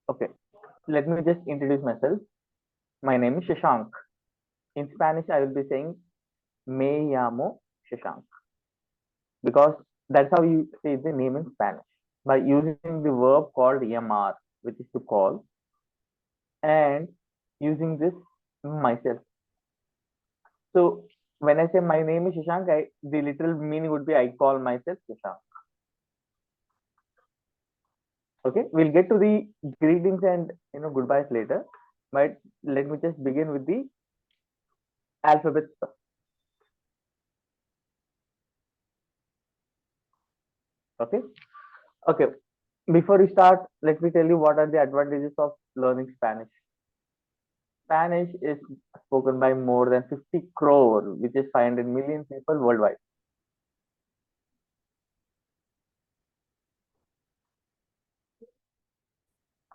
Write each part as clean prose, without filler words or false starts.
Okay, let me just introduce myself. My name is Shashank. In Spanish, I will be saying Me llamo Shashank because that's how you say the name in Spanish by using the verb called llamar, which is to call, and using this myself. So when I say my name is Shashank, the literal meaning would be I call myself Shashank. Okay, we'll get to the greetings and goodbyes later, but let me just begin with the alphabet stuff. Okay, okay. Before we start, let me tell you what are the advantages of learning Spanish. Spanish is spoken by more than 50 crore, which is 500 million people worldwide.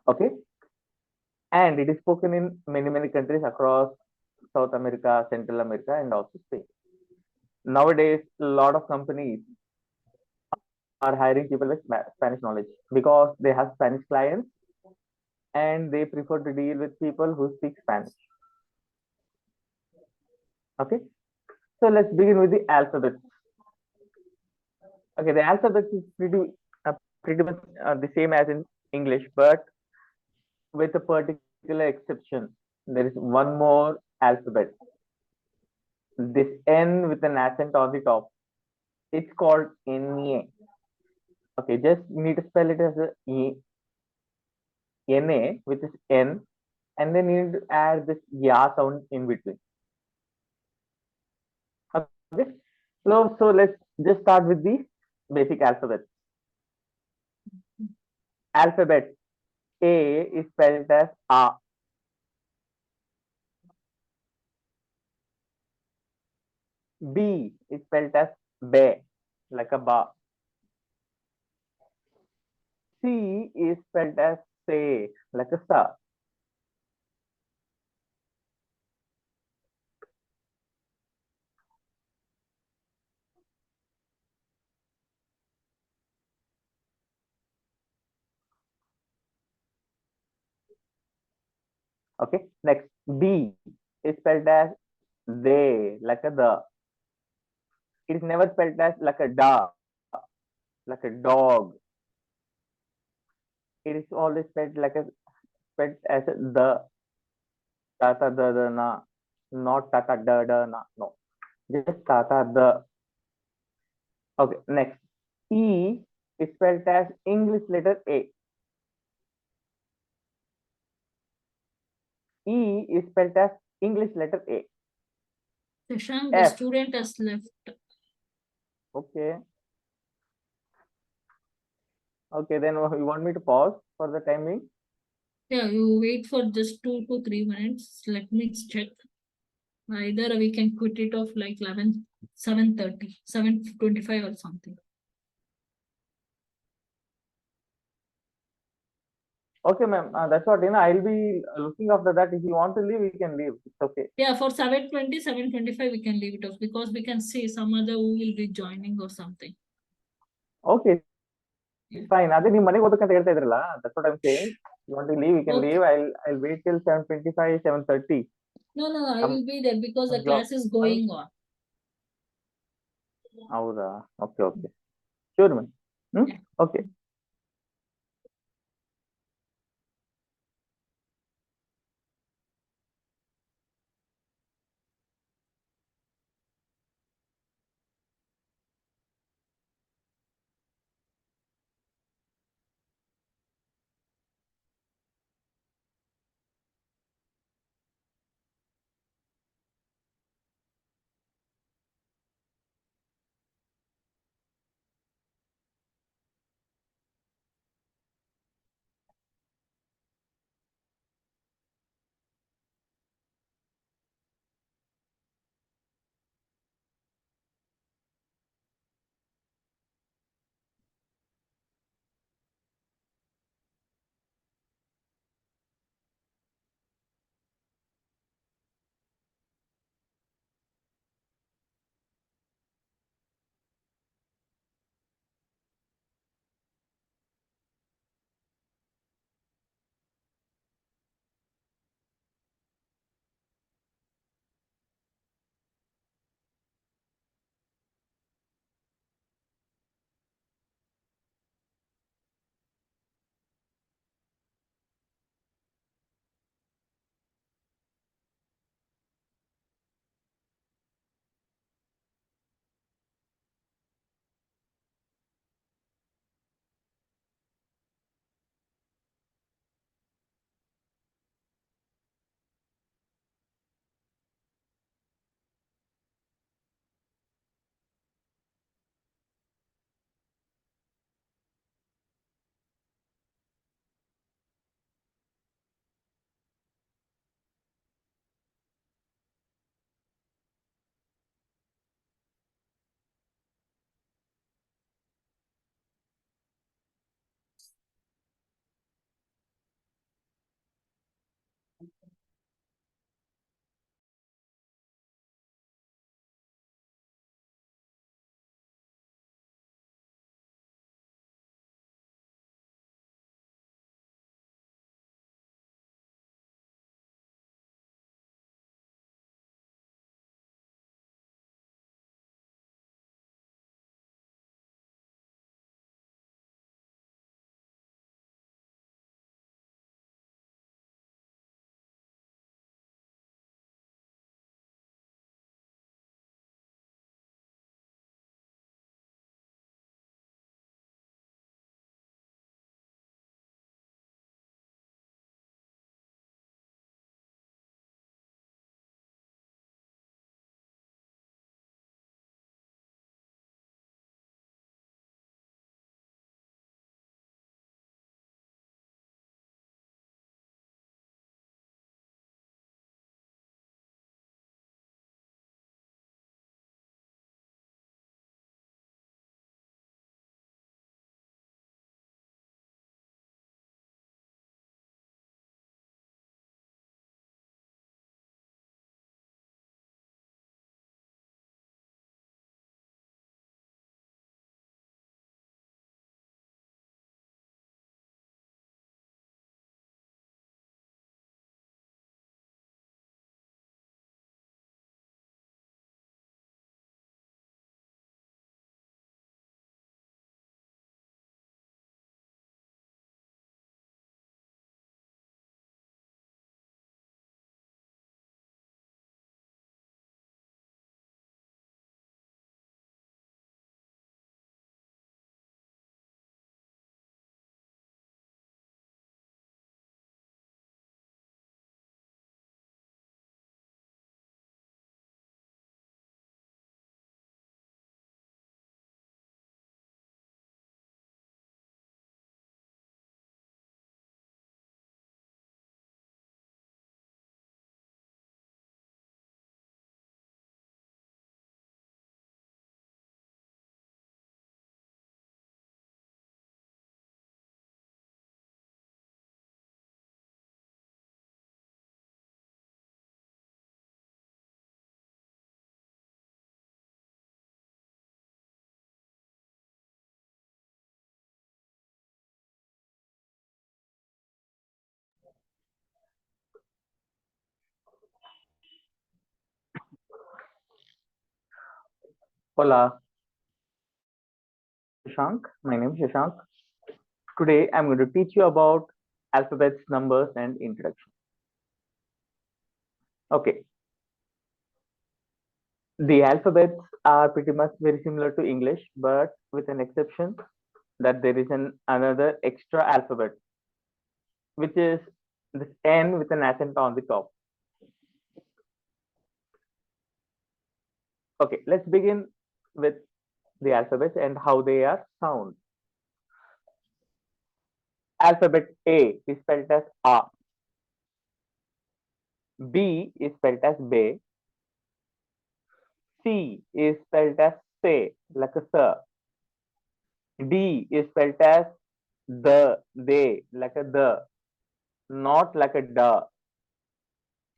Okay, and it is spoken in many countries across South America, Central America, and also Spain. Nowadays, a lot of companies are hiring people with Spanish knowledge because they have Spanish clients and they prefer to deal with people who speak Spanish. Okay, so let's begin with the alphabet. Okay, the alphabet is pretty much the same as in English, but with a particular exception. There is one more alphabet. This N with an accent on the top. It's called NA. Okay, just need to spell it as a NA, which is N, and then you need to add this ya sound in between. Okay, so let's just start with the basic alphabet. Alphabet A is spelled as A. B is spelled as Be, like a ba. C is spelled as Se, like a sa. Okay, next D is spelled as they, like a the. It is never spelled as like a da, like a dog. It is always spelled as a the, tata the na, not tata da na, no, just tata the. Okay, next E is spelled as English letter A. E is spelled as English letter A. Shashank, the F. student has left. Okay. Okay, then you want me to pause for the timing? Yeah, you wait for just 2 to 3 minutes. Let me check. Either we can quit it off like 7:30, 7:25 or something. Okay, ma'am. That's what, I'll be looking after that. If you want to leave, we can leave. It's okay. Yeah, for 7:20, 7:25, we can leave it off because we can see some other who will be joining or something. Okay, Yeah. fine. ಅದೇ ನೀವು ಮನೆಗೆ ಓದಕ್ಕಂತ ಹೇಳ್ತಾ ಇದ್ರಲ್ಲ, that's what I'm saying. You want to leave, you can Okay. leave. I'll wait till 7:25, 7:30. No, I will be there because the class is going on. ಹೌದಾ? Okay, okay. Sure, ma'am. Yeah. Okay. Hola, Shashank. My name is Shashank. Today I'm going to teach you about alphabets, numbers, and introduction. Okay, the alphabets are pretty much very similar to English, but with an exception that there is another extra alphabet, which is this N with an accent on the top. Okay, let's begin with the alphabets and how they are sound. Alphabet A is spelled as A. B is spelled as B. C is spelled as Se, like a sir. D is spelled as they, like a the, not like a da.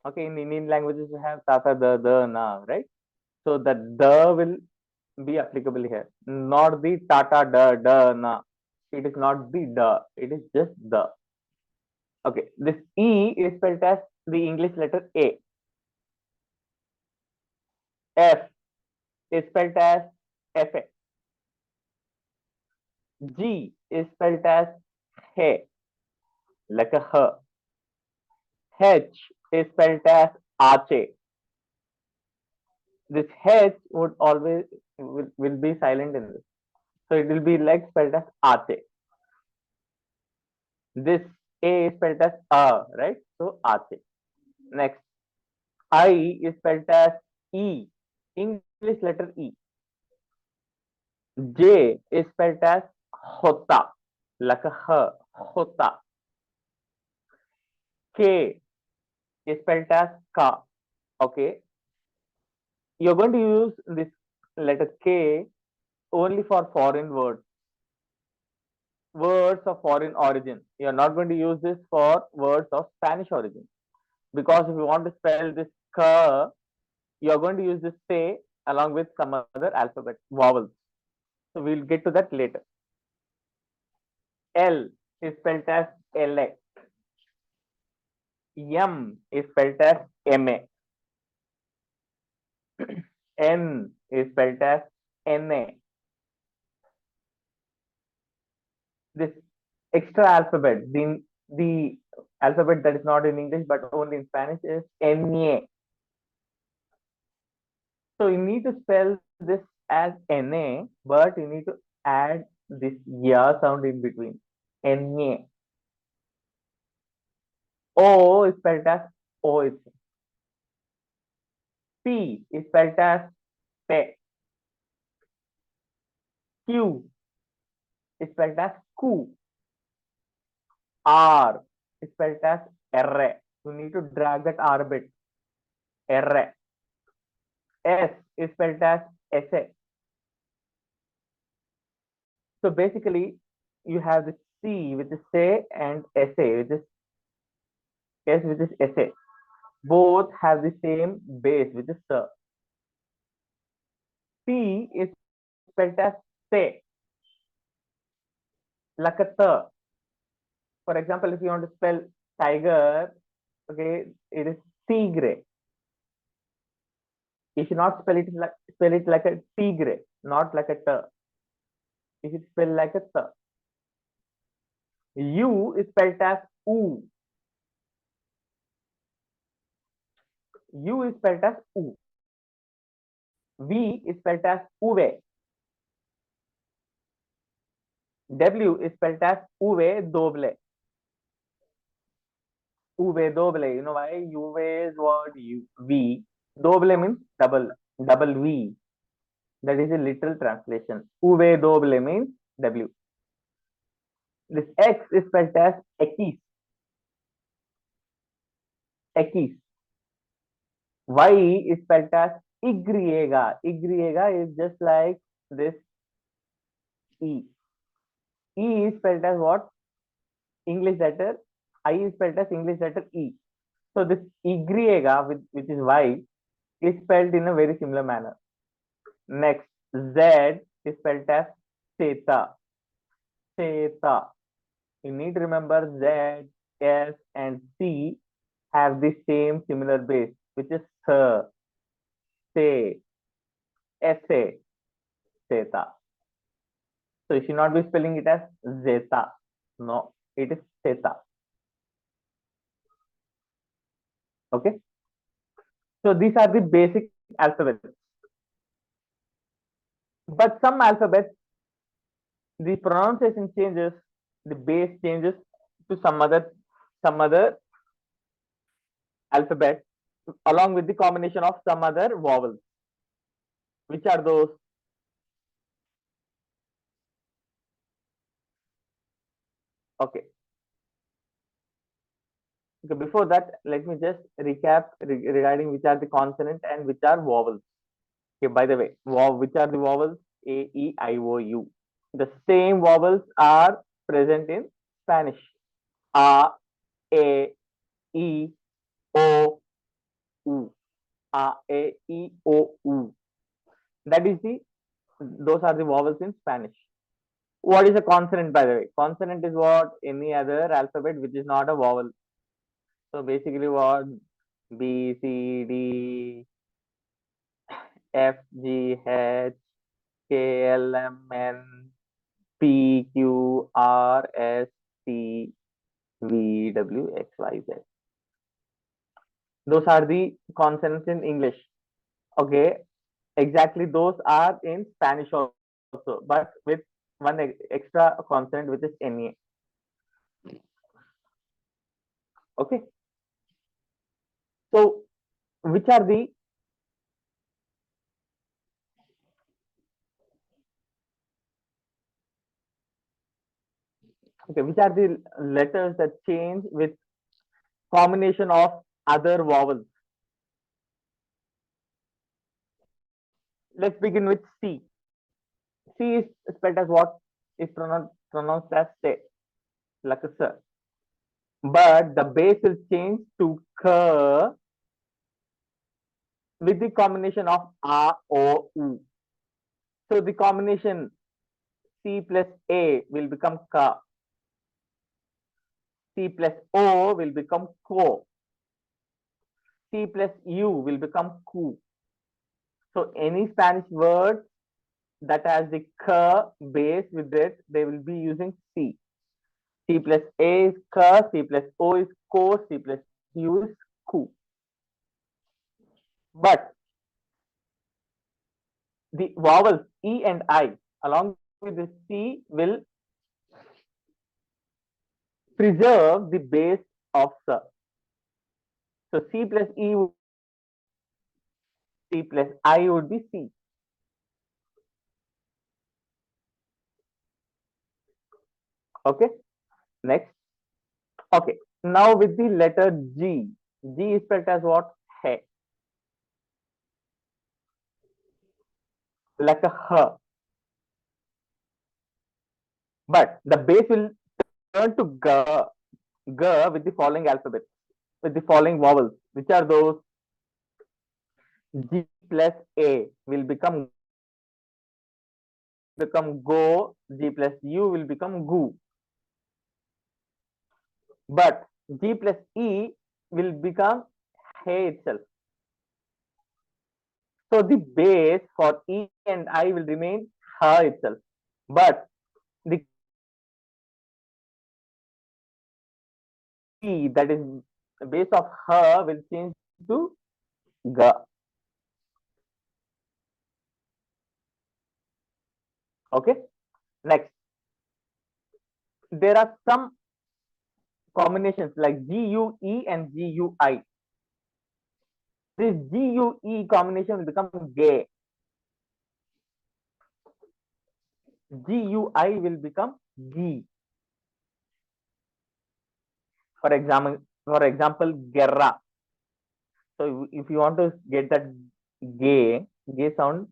Okay, in Indian languages we have tata, the, na, right? So the the will be applicable here, not the tata, da, na. It is not the da, it is just the. Okay, this E is spelled as the English letter A. F is spelled as F. G is spelled as he, like a h. H is spelled as ache. This H would always will be silent in this. So it will be like spelled as ache. This A is spelled as a, right? So ache. Next, I is spelled as E, English letter E. J is spelled as hota, like a h, hota. K is spelled as ka. Okay, you're going to use this letter K only for foreign words of foreign origin. You're not going to use this for words of Spanish origin, because if you want to spell this ka, you're going to use this say along with some other alphabet vowels. So we'll get to that later. L is spelled as LA. M is spelled as MA. N is spelled as NA. This extra alphabet, the alphabet that is not in English but only in Spanish, is NA. So you need to spell this as NA, but you need to add this ya sound in between. NA. O is spelled as O. P is spelled as P. Q is spelled as Q. R is spelled as R. You need to drag that R bit. R. S is spelled as S. So basically, you have the C, which is say, and SA, which is S, which is SA. Both have the same base, which is sir. T is spelled as say, like a sir. For example, if you want to spell tiger, okay, it is tigre. You should not spell it like a tigre, not like a t. You should spell like a t. U is spelled as u. U is spelled as u. V is spelled as uve. W is spelled as uve doble. Uve doble. You know why? Uve is what? V. Doble means double. Double V. That is a literal translation. Uve doble means W. This X is spelled as X. X. Y is spelled as Y. Y is just like this E. E is spelled as what? English letter. I is spelled as English letter E. So this Y, which is Y, is spelled in a very similar manner. Next, Z is spelled as Theta. Theta. You need to remember Z, S, and C have the same similar base, which is say, essay. zeta. So you should not be spelling it as zeta. No, it is zeta. Okay. So these are the basic alphabets. But some alphabets, the pronunciation changes, the base changes to some other alphabet along with the combination of some other vowels. Which are those? Okay. Okay, before that, let me just recap regarding which are the consonant and which are vowels. Okay, by the way, which are the vowels? A, E, I, O, U. The same vowels are present in Spanish. A, E, O, U. A, E, O, U. That is those are the vowels in Spanish. What is a consonant, by the way? Consonant is what? Any other alphabet which is not a vowel. So basically what? B, C, D, F, G, H, K, L, M, N, P, Q, R, S, T, V, W, X, Y, Z. Those are the consonants in English. Okay, exactly those are in Spanish also, but with one extra consonant which is NA. Okay, so which are the letters that change with combination of other vowels? Let's begin with C. C is spelled as what? Is pronounced as se, like a sir. But the base will change to k with the combination of a, o, u. So the combination C plus A will become ka. C plus O will become ko. C plus U will become ku. So any Spanish word that has the k base with it, they will be using C. C plus A is ka, C plus O is ko, C plus U is ku. But the vowels E and I along with the C will preserve the base of sa. So C plus E, C plus I would be C. Okay, next. Okay, now with the letter G. G is spelled as what? He. Like a H. But the base will turn to G. G with the following alphabet, with the following vowels. Which are those? G plus A will become go. G plus U will become gu. But G plus E will become he itself. So the base for E and I will remain ha itself. But the E, that is the base of ha, will change to ga. Okay. Next, there are some combinations like GUE and GUI. This GUE combination will become gay. GUI will become G. For example, Gerra. So if you want to get that gay sound,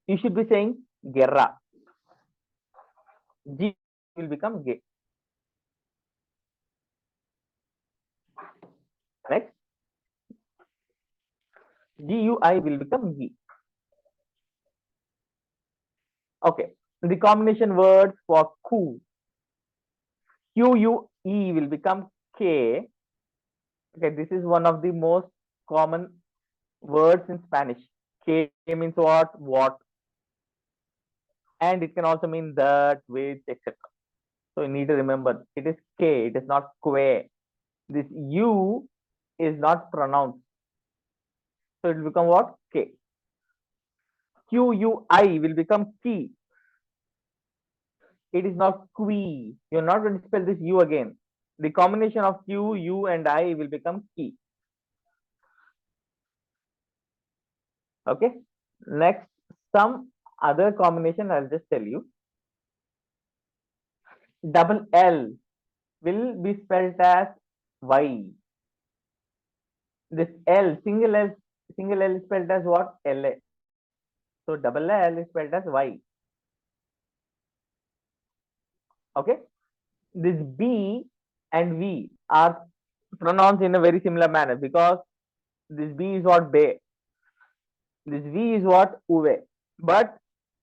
you should be saying Gerra. G will become gay. Next, GUI will become G. Okay, the combination words for ku, QUE will become K. Okay, this is one of the most common words in Spanish. K means what? What. and it can also mean that, which, etc. So you need to remember it is K, it is not que. This U is not pronounced. So it will become what? K. QUI will become key. It is not qui. You're not going to spell this U again. The combination of Q, U, and I will become key. Okay. Next, some other combination I'll just tell you. Double L will be spelled as Y. This L, single L is spelled as what? LA. So double L is spelled as Y. Okay. This B and V are pronounced in a very similar manner because this B is what? Be. This V is what? Uve. But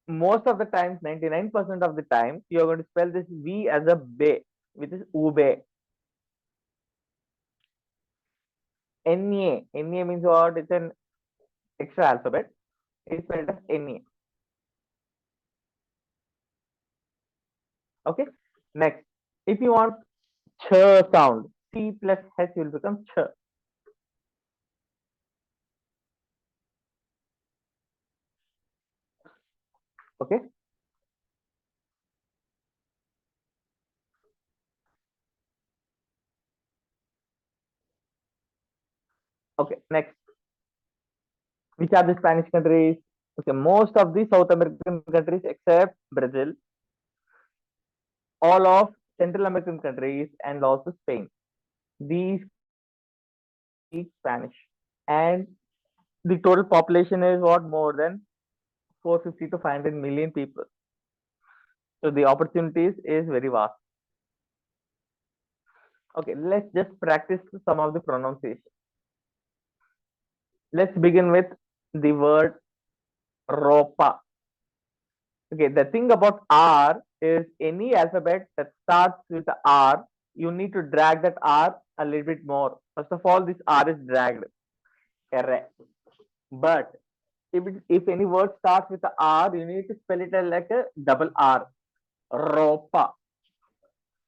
most of the times, 99% of the time, you are going to spell this V as a be, which is ube. NA means what? It's an extra alphabet. It's spelled as NA. Okay. Next, if you want ch sound, C plus H will become ch. Okay. Okay. Next, which are the Spanish countries? Okay, most of the South American countries except Brazil, all of Central American countries, and also Spain. These speak Spanish, and the total population is what? More than 450 to 500 million people. So the opportunities is very vast. Okay, let's just practice some of the pronunciation. Let's begin with the word ropa. Okay, the thing about R is any alphabet that starts with the R, you need to drag that R a little bit more. First of all, this R is dragged. But if any word starts with the R, you need to spell it like a double R. Ropa.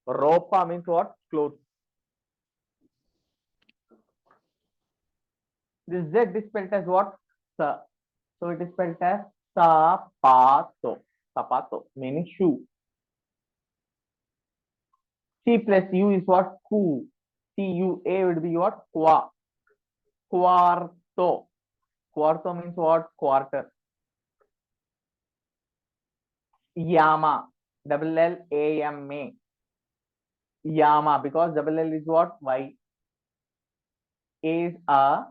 Ropa means what? Clothes. This Z is spelled as what? Sa. So it is spelled as sapato. Sapato meaning shoe. C plus U is what? Cu. CUA would be what? Qua. Quarto. Quarto means what? Quarter. Yama. Double L A M A. Yama, because double L is what? Y. A is A.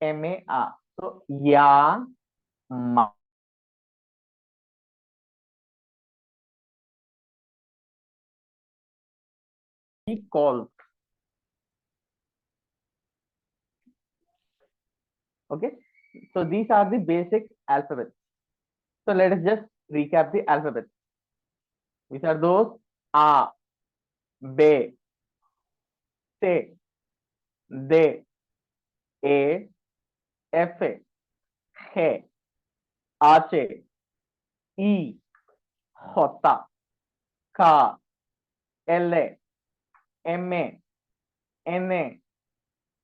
M A A. So Yama. He calls. Okay. So these are the basic alphabets. So let us just recap the alphabets. Which are those? A, B, C, D, A, F, G, H, I, J, K, L, M, N,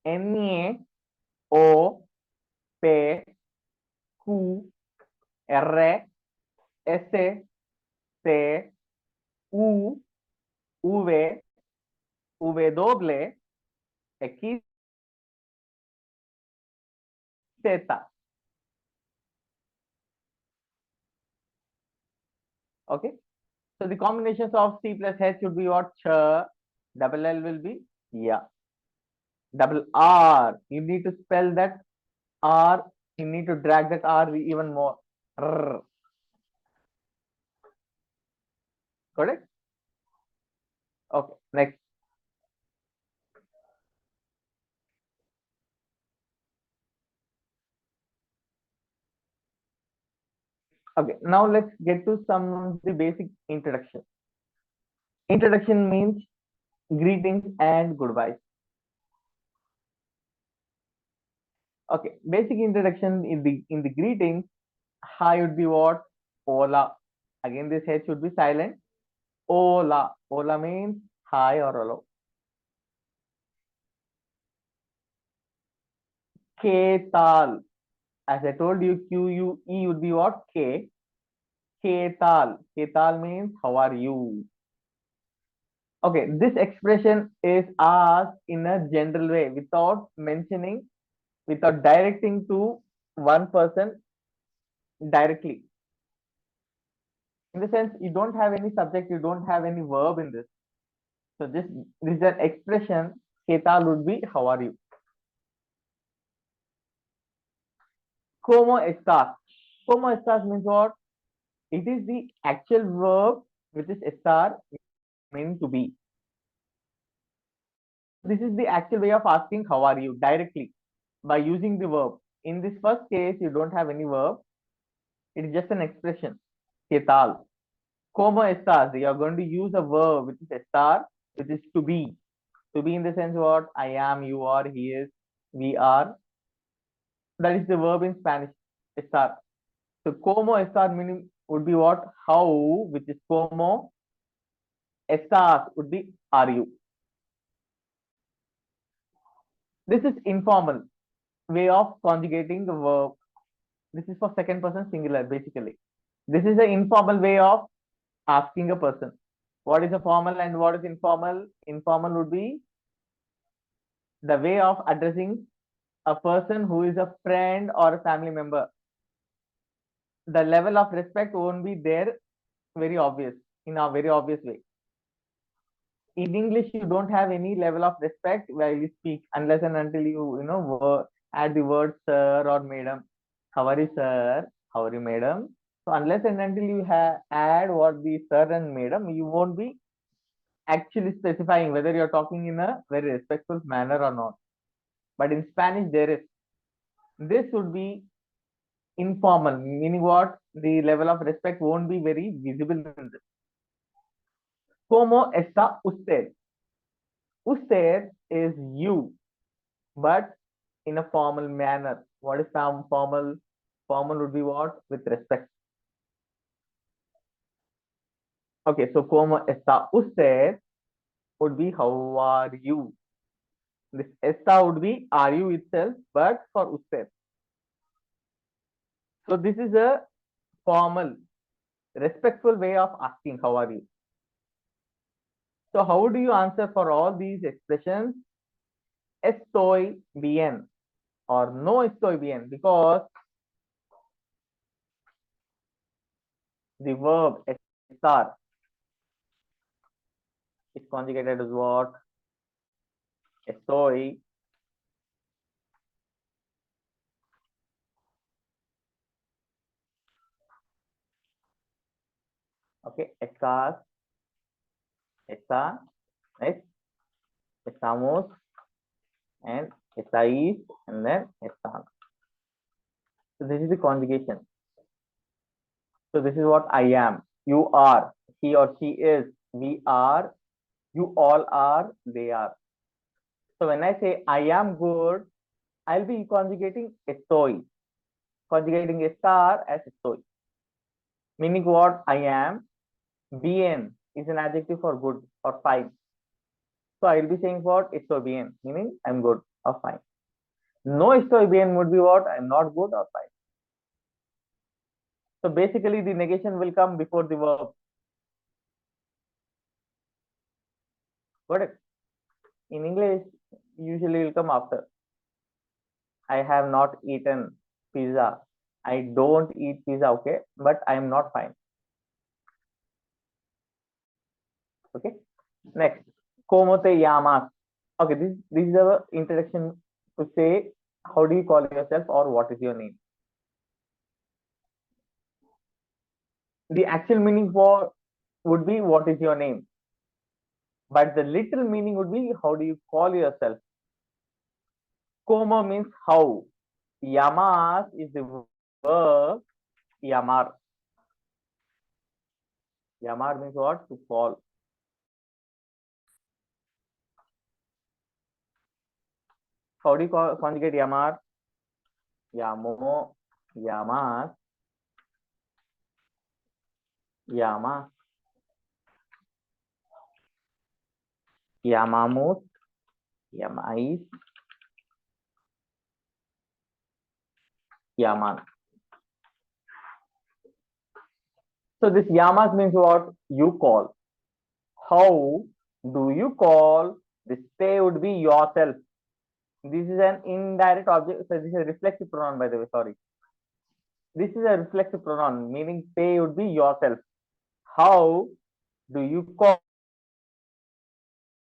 N, O, P, Q, R, S, T, U, V, W, X, Z. Okay. So the combinations of C plus H should be what? Ch. Double L will be ya. Double R. You need to spell that R. You need to drag that R even more. R. Correct? Okay. Next. Okay. Now let's get to some of the basic introduction. Introduction means greetings and goodbyes. Okay. Basic introduction in the greetings. Hi would be what? Hola. Again, this H should be silent. Hola. Hola means hi or hello. ¿Qué tal? As I told you, QUE would be what? K. ¿Qué tal? ¿Qué tal means how are you? Okay, this expression is asked in a general way without mentioning, without directing to one person directly. In the sense, you don't have any subject, you don't have any verb in this. So this is an expression. ¿Qué tal would be how are you? ¿Cómo estás? ¿Cómo estás means what? It is the actual verb which is estar meaning to be. This is the actual way of asking how are you directly by using the verb. In this first case, you don't have any verb. It is just an expression. ¿Qué tal? ¿Cómo estás? You are going to use a verb which is estar, which is to be. To be in the sense what? I am, you are, he is, we are. That is the verb in Spanish, estar. So ¿cómo estar meaning would be what? How, which is ¿cómo? Estás would be are you. This is informal way of conjugating the verb. This is for second person singular, basically. This is the informal way of asking a person. What is a formal and what is informal? Informal would be the way of addressing a person who is a friend or a family member. The level of respect won't be there very obvious, in a very obvious way. In English, you don't have any level of respect while you speak unless and until you add the word sir or madam. How are you, sir? How are you, madam? So unless and until you add what the sir and madam, you won't be actually specifying whether you're talking in a very respectful manner or not. But in Spanish, there is. This would be informal, meaning what? The level of respect won't be very visible in this. ¿Cómo está usted? Usted is you, but in a formal manner. What is formal? Formal would be what? With respect. Okay, so ¿cómo está usted? Would be how are you? This está would be are you itself, but for usted. So this is a formal, respectful way of asking how are you. So how do you answer for all these expressions? Estoy bien or no estoy bien, because the verb estar is conjugated as what? Estoy. Okay, estás, está, right? Estamos, and estáis, and then están. So this is the conjugation. So this is what I am. You are. He or she is. We are. You all are. They are. So when I say I am good, I'll be conjugating estoy. Conjugating estar as estoy. Meaning what? I am. Bien is an adjective for good or fine. So I will be saying what? Estoy bien, meaning I'm good or fine. No estoy bien would be what? I'm not good or fine. So basically the negation will come before the verb. Got it? In English, usually will come after. I have not eaten pizza. I don't eat pizza, okay? But I am not fine. Okay? Next. ¿Cómo te llamas? Okay, this is our introduction to say how do you call yourself or what is your name. The actual meaning for would be what is your name, but the literal meaning would be how do you call yourself. Como means how. Llamas is the verb llamar. Llamar means what? To call. How do you conjugate llamar? Llamo, llamas. Yama, Yamamut, Yamais, Yaman. So this Yamas means what? You call. How do you call? This stay would be yourself. This is an indirect object. So this is a reflexive pronoun, by the way. Sorry. This is a reflexive pronoun, meaning say would be yourself. How do you call?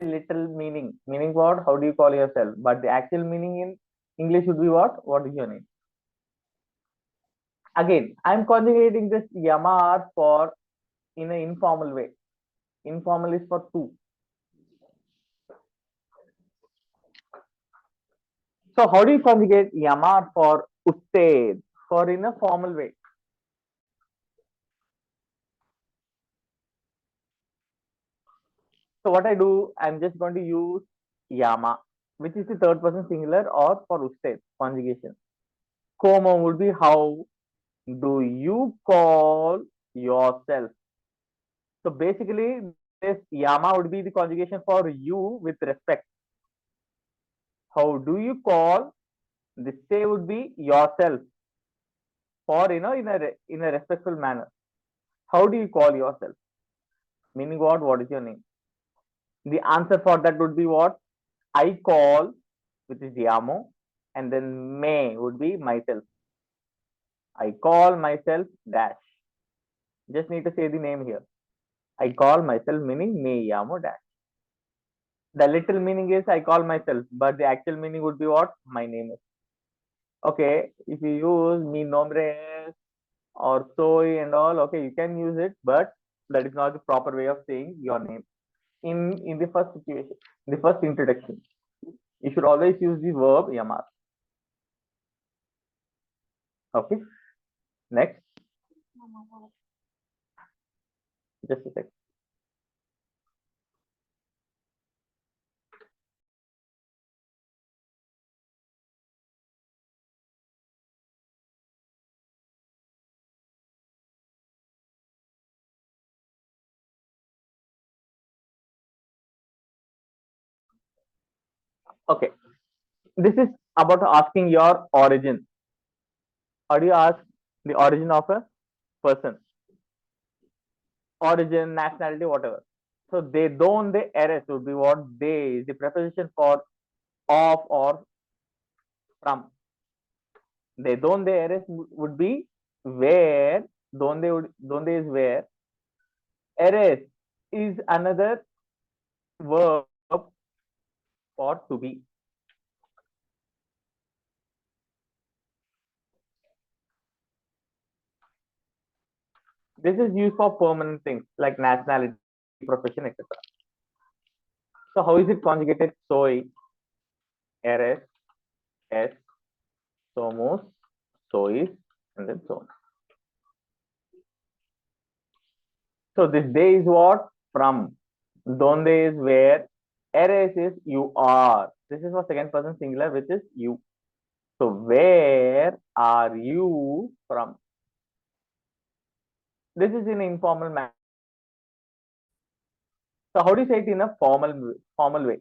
Little meaning. Meaning what? How do you call yourself? But the actual meaning in English would be what? What is your name? Again, I'm conjugating this yamar for in an informal way. Informal is for two. So how do you conjugate yamar for usted for in a formal way? So what I do, I'm just going to use yama, which is the third person singular, or for usted conjugation. Como would be how do you call yourself? So basically, this yama would be the conjugation for you with respect. How do you call? This say would be yourself for in a respectful manner. How do you call yourself? Meaning what? What is your name? The answer for that would be what? I call, which is llamo, and then me would be myself. I call myself dash. Just need to say the name here. I call myself meaning me llamo dash. The little meaning is I call myself, but the actual meaning would be what? My name is. Okay, if you use mi nombre or soy and all, okay, you can use it, but that is not the proper way of saying your name. In the first situation, the first introduction, you should always use the verb yamar. Okay, next, just a sec. Okay, this is about asking your origin. How do you ask the origin of a person? Origin, nationality, whatever. So they don't, they eres would be what? They is the preposition for of or from. They don't, they eres would be where. Donde is where. Eres is another verb for to be. This is used for permanent things like nationality, profession, etc. So how is it conjugated? Soy, eres, es, somos, sois, and then so on. So this day is what? From. Donde is where. Eres is you are. This is for second person singular, which is you. So where are you from? This is in informal manner. So how do you say it in a formal way?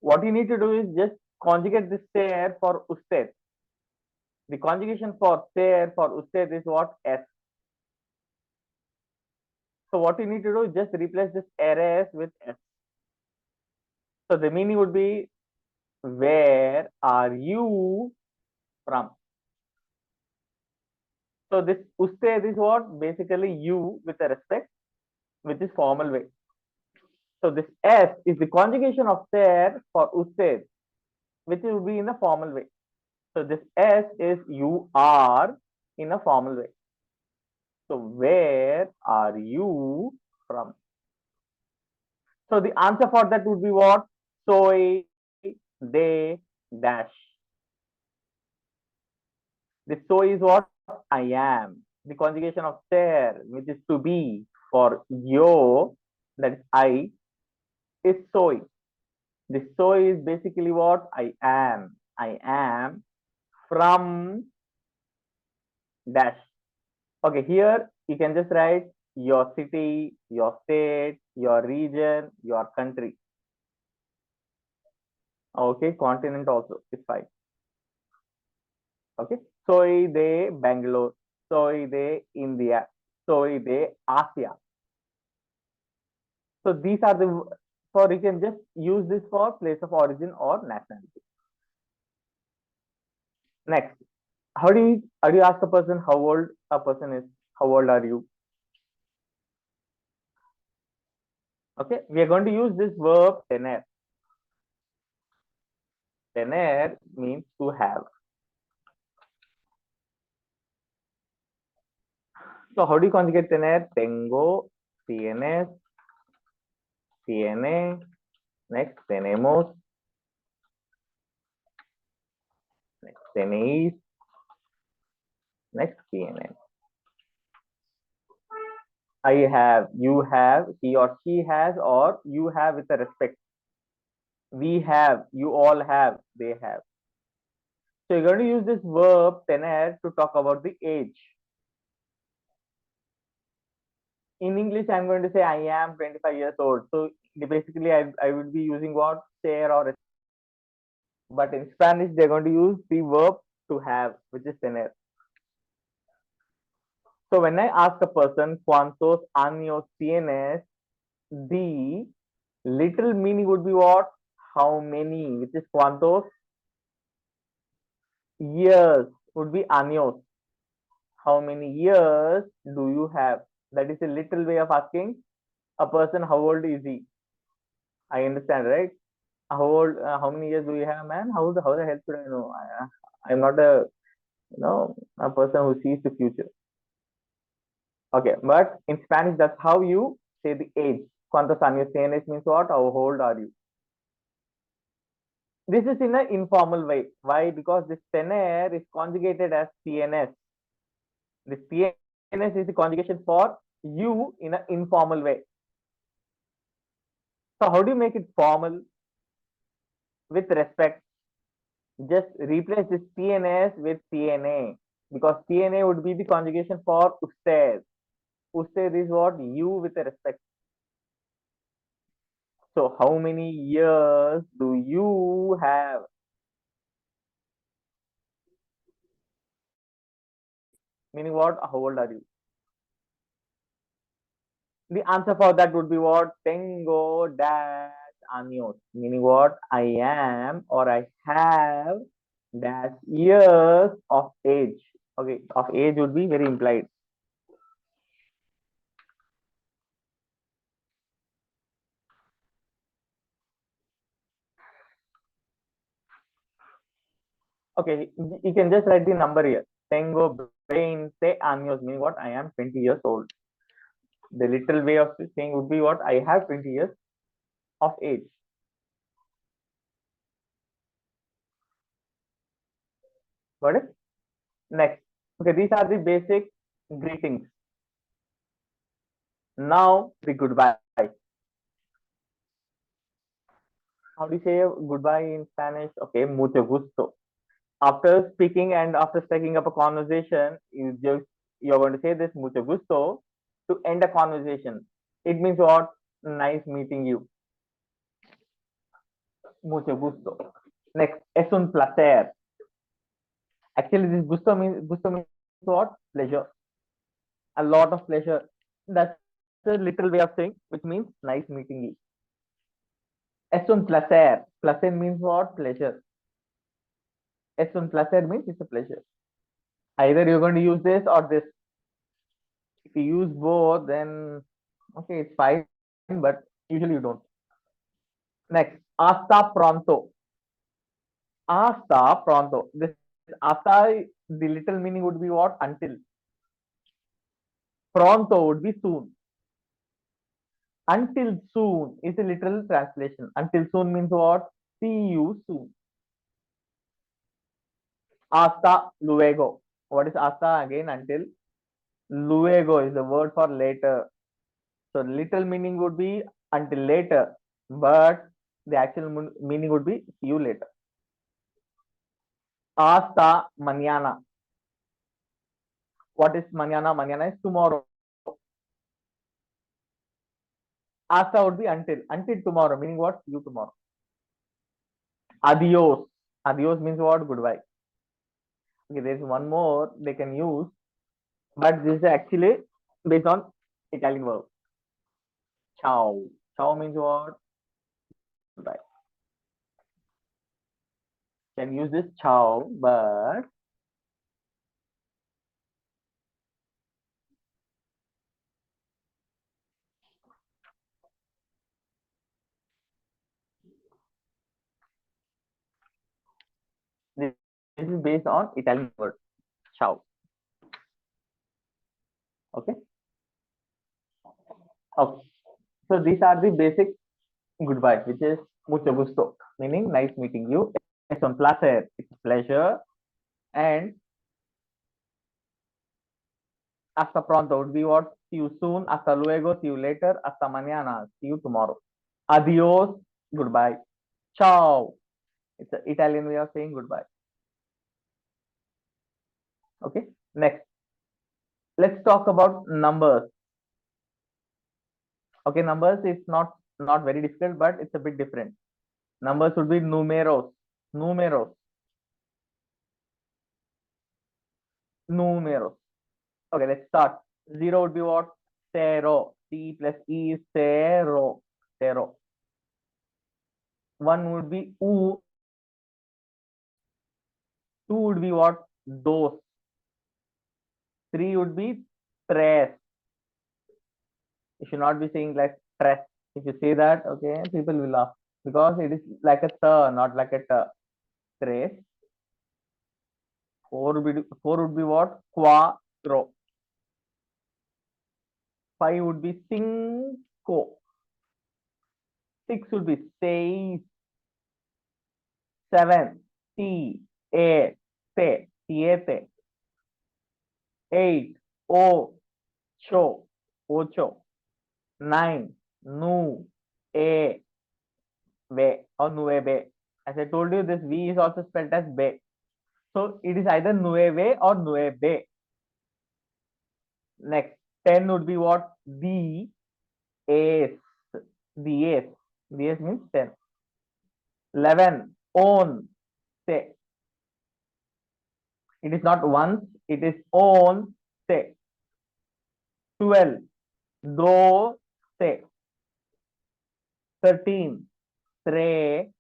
What you need to do is just conjugate this ser for usted. The conjugation for ser for usted is what? S. So what you need to do is just replace this eres with S. So the meaning would be where are you from? So this usted is what? Basically you with a respect, which is formal way. So this S is the conjugation of ser for usted, which will be in a formal way. So this S is you are in a formal way. So where are you from? So the answer for that would be what? Soy, they, dash. The soy is what? I am. The conjugation of ser, which is to be, for yo, that is I, is soy. The soy is basically what? I am. I am from dash. Okay, here you can just write your city, your state, your region, your country. Okay, continent also is fine. Okay, soy de Bangalore, soy de India, soy de Asia. So these are the, for you can just use this for place of origin or nationality. Next, how do you ask a person how old a person is? How old are you? Okay, we are going to use this verb tener. Tener means to have. So how do you conjugate tener? Tengo, tienes, tiene, next tenemos, next tenéis, next tienen. I have, you have, he or she has, or you have with a respect. We have, you all have, they have. So you're going to use this verb tener to talk about the age. In English, I'm going to say I am 25 years old. So basically, I would be using what? Ser or. But in Spanish, they're going to use the verb to have, which is tener. So when I ask a person, ¿cuántos años tienes? The literal meaning would be what? How many? Which is ¿cuántos? Years would be años. How many years do you have? That is a little way of asking a person how old is he. I understand, right? How old? How many years do you have, man? How the hell should I know? I'm not a a person who sees the future. Okay, but in Spanish, that's how you say the age. ¿Cuántos años tienes means what? How old are you? This is in an informal way. Why? Because this tener is conjugated as tienes. This tienes is the conjugation for you in an informal way. So how do you make it formal? With respect, just replace this tns with tna, because tna would be the conjugation for usted. Usted is what? You with a respect. So how many years do you have? Meaning what? How old are you? The answer for that would be what? Tengo dash años. Meaning what? I am or I have dash years of age. Okay, of age would be very implied. Okay, you can just write the number here. Tengo 20 años, meaning what? I am 20 years old. The little way of saying would be what? I have 20 years of age. Got it? Next. Okay, these are the basic greetings. Now the goodbye. How do you say goodbye in Spanish? Okay, mucho gusto. After speaking and after striking up a conversation, you're going to say this mucho gusto to end a conversation. It means what? Nice meeting you. Mucho gusto. Next, es un placer. Actually, this gusto means what? Pleasure. A lot of pleasure. That's a little way of saying, which means nice meeting you. Es un placer. Placer means what? Pleasure. Es un placer means it's a pleasure. Either you're going to use this or this. If you use both, then okay, it's fine, but usually you don't. Next, hasta pronto. Hasta pronto. This hasta, the little meaning would be what? Until. Pronto would be soon. Until soon is a literal translation. Until soon means what? See you soon. Hasta luego. What is hasta again? Until. Luego is the word for later. So literal meaning would be until later, but the actual meaning would be see you later. Hasta mañana. What is mañana? Mañana is tomorrow. Hasta would be until. Until tomorrow, meaning what? See you tomorrow. Adios. Adios means what? Goodbye. Okay, there's one more they can use, but this is actually based on Italian verb. Ciao. Ciao means what? Goodbye. Can use this ciao, but this is based on Italian word. Ciao. Okay. Okay. So these are the basic goodbye, which is mucho gusto, meaning nice meeting you. Es un placer. It's a pleasure. And hasta pronto would be what? See you soon. Hasta luego. See you later. Hasta mañana. See you tomorrow. Adios. Goodbye. Ciao. It's an Italian way of saying goodbye. Okay. Next, let's talk about numbers. Okay, numbers is not very difficult, but it's a bit different. Numbers would be numeros. Numeros. Numeros. Okay, let's start. Zero would be what? Zero. C plus E is zero. Zero. One would be U. Two would be what? Dos. Three would be tres. You should not be saying like tres. If you say that, okay, people will laugh because it is like a th, not like a t. Tres. Four would be what? Cuatro. Five would be cinco. Six would be seis. Seven. Siete. Siete. Eight. Ocho. Ocho. Nine. Nueve. Or nueve. As I told you, this V is also spelled as be. So it is either nueve or nueve. Next, 10 would be what? Diez. Diez. Diez means 10. 11. Once. It is not once, it is once. 12. Doce. 13. Trece.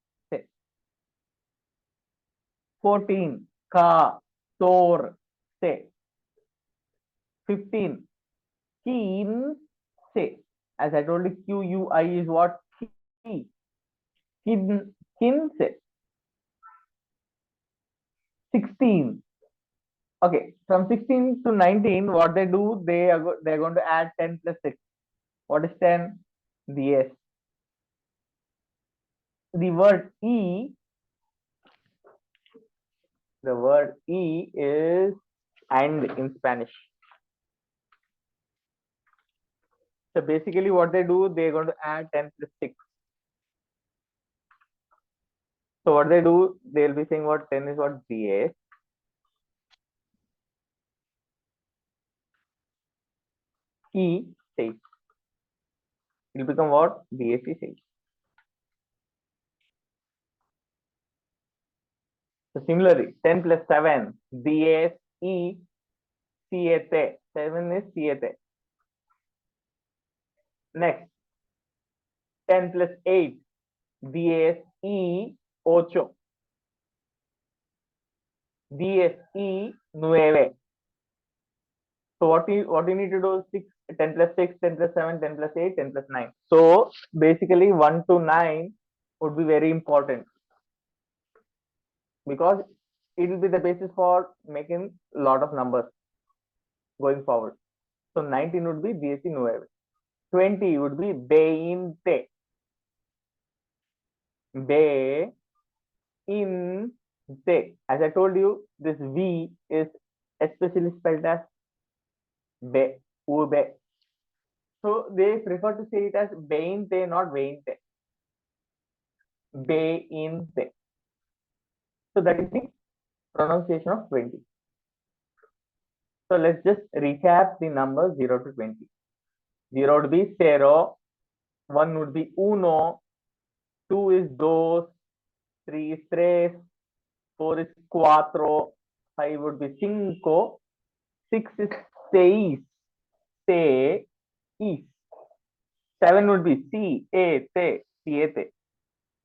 14. Catorce. 15. Quince. As I told you, QUI is what? Quince. 16. Okay, from 16 to 19, what they do, they're going to add 10 plus 6. What is 10? The S. The word E is and in Spanish. So basically what they do, they're going to add 10 plus 6. So what they do, they'll be saying what 10 is what? DS. E 6. It will become what? DSC 6. So similarly, 10 plus 7, DSE 7. 7 is 7. Next, 10 plus 8, DSE 8. DSE 9. So what you need to do is 10 plus 6, 10 plus 7, 10 plus 8, 10 plus 9. So basically 1 to 9 would be very important because it will be the basis for making a lot of numbers going forward. So 19 would be DSE 9. 20 would be 20. Be-in-te. As I told you, this V is especially spelled as be, ube. So they prefer to say it as be-in-te, not veinte. Be-in-te. So that is the pronunciation of 20. So let's just recap the numbers 0 to 20. 0 would be zero, 1 would be uno, 2 is dos, 3 is tres, 4 is cuatro, 5 would be cinco, 6 is seis, se, is. 7 would be siete, siete.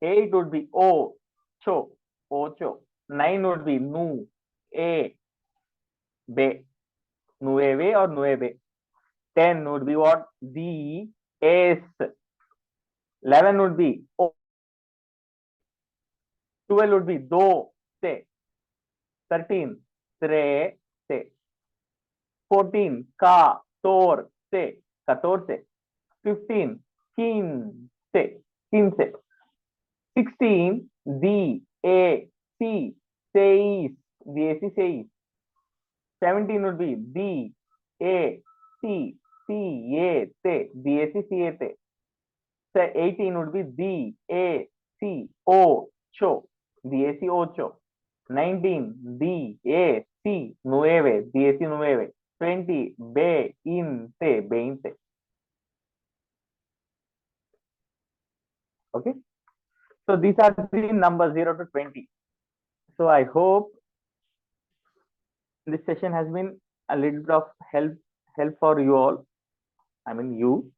8 would be ocho, ocho. 9 would be nueve, nueve or nueve. 10 would be what? Diez. 11 would be 12 would be doce. 13 trece. 14 catorce, 14. 15 quince, 15. 16 dieciséis, 16. 17 would be diecisiete, 17. 18 would be dieciocho, 18. 19 diecinueve, 19. 20 veinte. Okay, so these are the numbers 0 to 20. So I hope this session has been a little bit of help for you all. I mean you.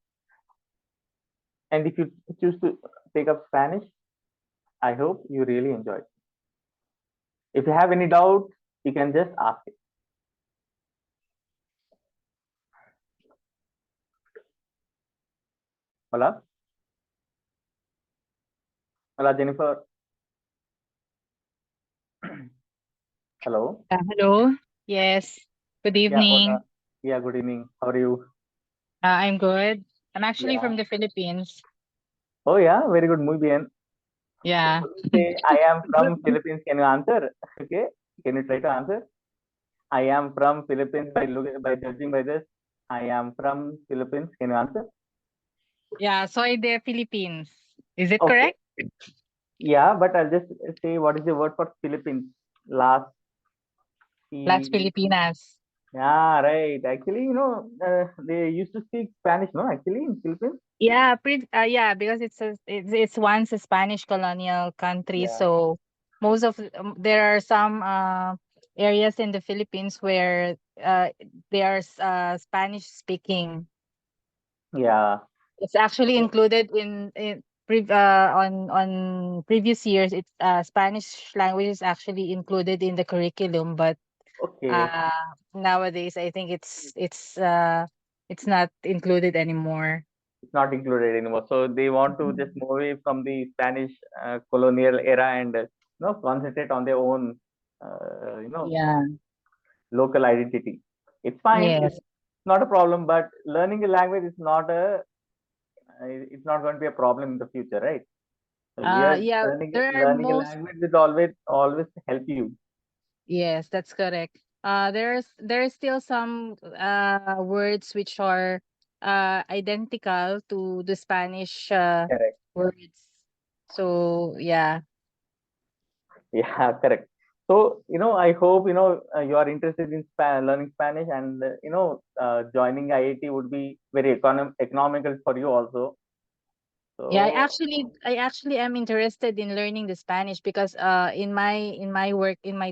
And if you choose to take up Spanish, I hope you really enjoyed. If you have any doubt, you can just ask it. Hola. Hola, Jennifer. Hello. Hello. Yes. Good evening. Hola. Yeah, good evening. How are you? I'm good. I'm actually Yeah. from the Philippines. Oh yeah, very good. Muy bien. Yeah. So, say I am from Philippines. Can you answer? Okay. Can you try to answer? I am from Philippines by judging by this. I am from Philippines. Can you answer? Yeah, soy de Philippines. Is it Okay. correct? Yeah, but I'll just say what is the word for Philippines? Las Filipinas. Yeah, right. Actually, they used to speak Spanish, no? Actually, in Philippines. Yeah, because it's once a Spanish colonial country. Yeah. So most of there are some areas in the Philippines where they are Spanish speaking. Yeah. It's actually included on previous years. It's Spanish language is actually included in the curriculum, but Okay. nowadays I think it's not included anymore. It's not included anymore. So they want to just move away from the Spanish colonial era and concentrate on their own Yeah. local identity. It's fine. Yes. It's not a problem, but learning a language is not it's not going to be a problem in the future, right? So here Yeah. There are learning a language will always help you. Yes, that's correct. There is still some words which are identical to the Spanish Correct. words. So yeah. Yeah, correct. So, I hope, you are interested in learning Spanish, and, joining IIT would be very economical for you also. Yeah, So, I actually am interested in learning the Spanish because in my work in my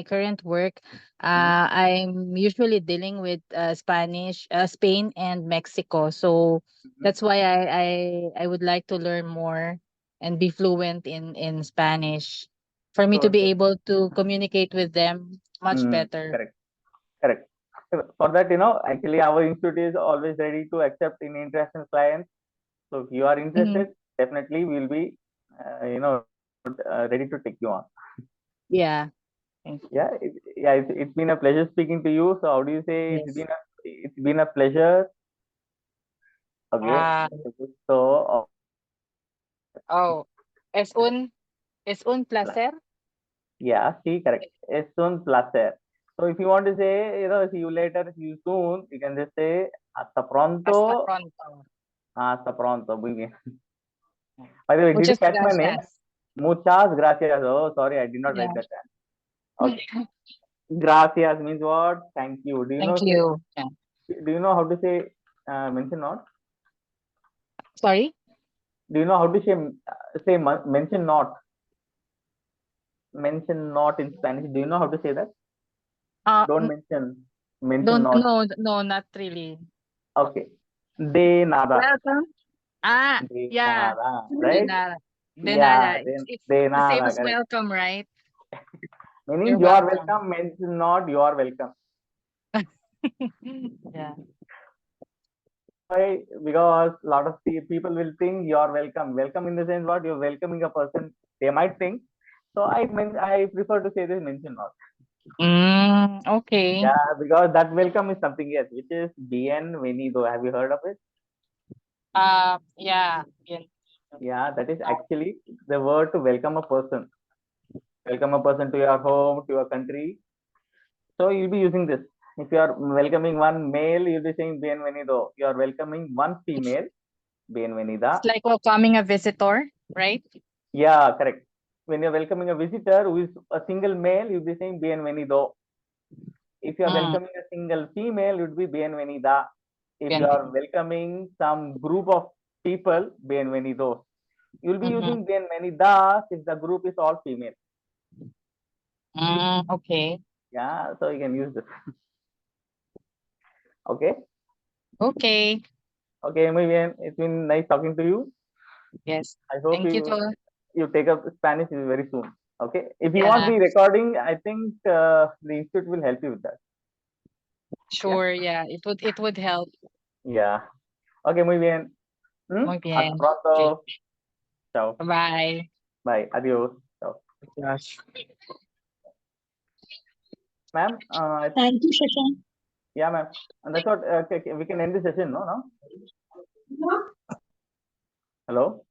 current work I'm usually dealing with Spanish, Spain and Mexico. So that's why I would like to learn more and be fluent in Spanish for me to be able to communicate with them much better. correct, correct. For that, actually, our institute is always ready to accept in international clients. So, if you are interested, definitely we'll be, ready to take you on. Yeah. Thank you. Yeah, it's been a pleasure speaking to you. So, how do you say Yes. it's been a pleasure? Okay. So, Oh, es un placer. yeah, see, correct. Es un placer. So if you want to say, see you later, see you soon, you can just say hasta Hasta pronto. pronto. Hasta pronto. Muy bien. By the way, did you Muchas catch my name? gracias. Muchas gracias. Oh, sorry, I did not Yeah. write that down. Okay. Gracias means what? Thank you. Thank you. Yeah. Do you know how to say mention not? Sorry? Do you know how to say mention not? Mention not in Spanish. Do you know how to say that? Don't mention. Mention not. No, not really. Okay. De nada. Welcome. De Yeah. nada. De Right? nada. De Yeah. nada. It's De the same nada. as Correct. welcome, right? Meaning You're you are welcome. welcome. Mention not. You are welcome. Yeah. Why? Because a lot of people will think you are welcome. Welcome in the sense what you're welcoming a person. They might think. So I prefer to say this mention not. Okay. Yeah, because that welcome is something else, which is bienvenido. Have you heard of it? Yeah. Yeah, that is actually the word to welcome a person. Welcome a person to your home, to your country. So you'll be using this. If you are welcoming one male, you'll be saying bienvenido. You are welcoming one female, bienvenida. It's like welcoming a visitor, right? Yeah, correct. When you're welcoming a visitor who is a single male, you'll be saying bienvenido. If you are welcoming a single female, it would be bienvenida. If you are welcoming some group of people, bienvenidos. You'll be using bienvenidas if the group is all female. Okay. Yeah, so you can use this. Okay. Okay. Okay, muy bien. It's been nice talking to you. Yes. I hope Thank you too. you take up Spanish very soon. Okay. If you Yeah. want the recording, I think the institute will help you with that. Sure. Yeah. It would help. Yeah. Okay, muy bien. Muy bien. Hasta pronto. Okay. Ciao. Bye. Bye. Adios. Ciao. Gosh. Ma'am, Thank you, Shashank. yeah, ma'am. And that's what we can end the session, no? Now? Hello?